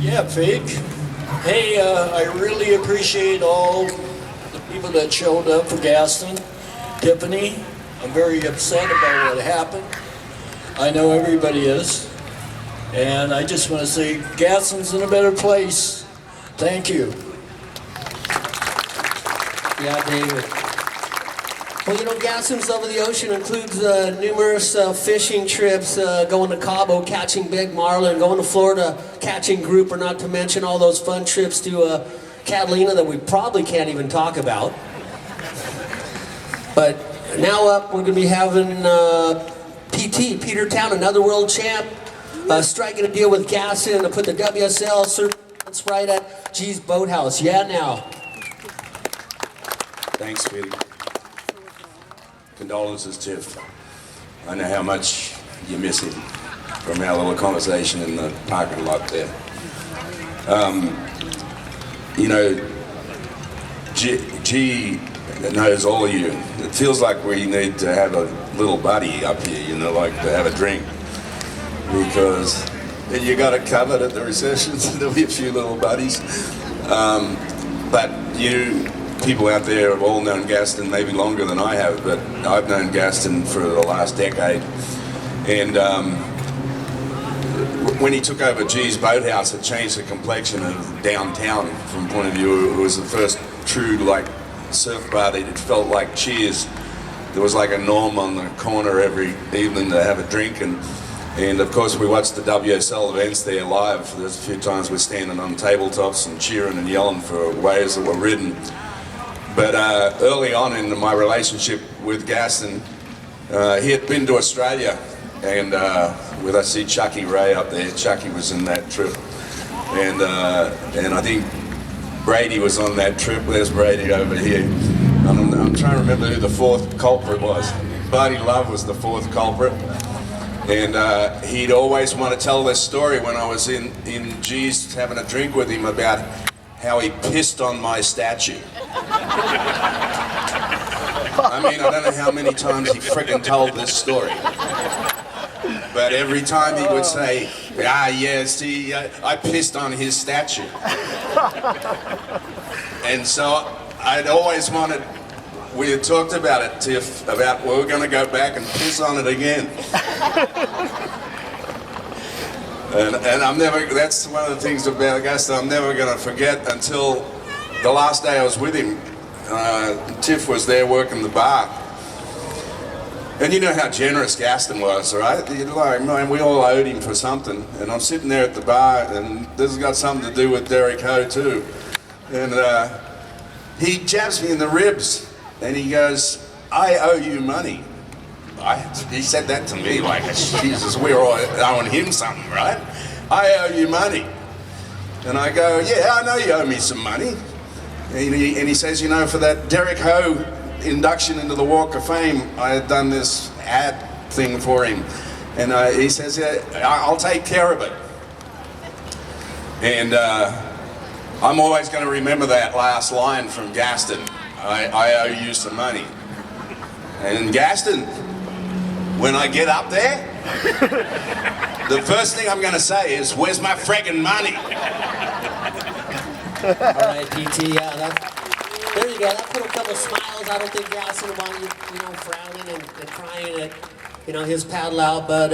Yeah, Fig. Hey, I really appreciate all the people that showed up for Gaston. Tiffany, I'm very upset about what happened. I know everybody is. And I just want to say Gaston's in a better place. Thank you. Yeah, David. Well, you know, Gaston's Love of the Ocean includes numerous fishing trips, going to Cabo catching big marlin, going to Florida catching grouper, not to mention all those fun trips to Catalina that we probably can't even talk about. But now up, we're going to be having PT, Peter Townend, another world champ, striking a deal with Gaston to put the WSL surface right at G's Boathouse. Yeah, now. Thanks, Fig. Condolences, Tiff. I know how much you miss him from our little conversation in the parking lot there. You know, G knows all of you. It feels like we need to have a little buddy up here, you know, like to have a drink. Because you got it covered at the receptions. There'll be a few little buddies. But you people out there have all known Gaston maybe longer than I have, but I've known Gaston for the last decade. And when he took over G's Boathouse, it changed the complexion of downtown from point of view. It was the first true like surf bar that it felt like Cheers. There was like a Norm on the corner every evening to have a drink, and of course we watched the WSL events there live. There's a few times we're standing on tabletops and cheering and yelling for waves that were ridden. But early on in my relationship with Gaston, he had been to Australia, and with I see Chucky Ray up there. Chucky was in that trip, and I think Brady was on that trip. There's Brady over here. I'm trying to remember who the fourth culprit was. Buddy Love was the fourth culprit, and he'd always want to tell this story when I was in G's having a drink with him about how he pissed on my statue. I mean, I don't know how many times he frickin' told this story. But every time he would say, yes, I pissed on his statue. And so I'd always wanted, we had talked about it, Tiff, about we're going to go back and piss on it again. And I'm never, that's one of the things about Gaston I'm never going to forget until the last day I was with him. Tiff was there working the bar. And you know how generous Gaston was, right? You're like, man, we all owed him for something. And I'm sitting there at the bar, and this has got something to do with Derek Ho too. And he jabs me in the ribs, and he goes, I owe you money. He said that to me like, Jesus, we're all owing him something, right? I owe you money. And I go, yeah, I know you owe me some money. And he says, you know, for that Derek Ho induction into the Walk of Fame, I had done this ad thing for him. And he says, yeah, I'll take care of it. And I'm always going to remember that last line from Gaston. I owe you some money. And Gaston, when I get up there, the first thing I'm going to say is, where's my friggin' money? All right, PT, yeah, there you go. That put a couple smiles. I don't think Gaston would want you, frowning and crying at, his paddle out, but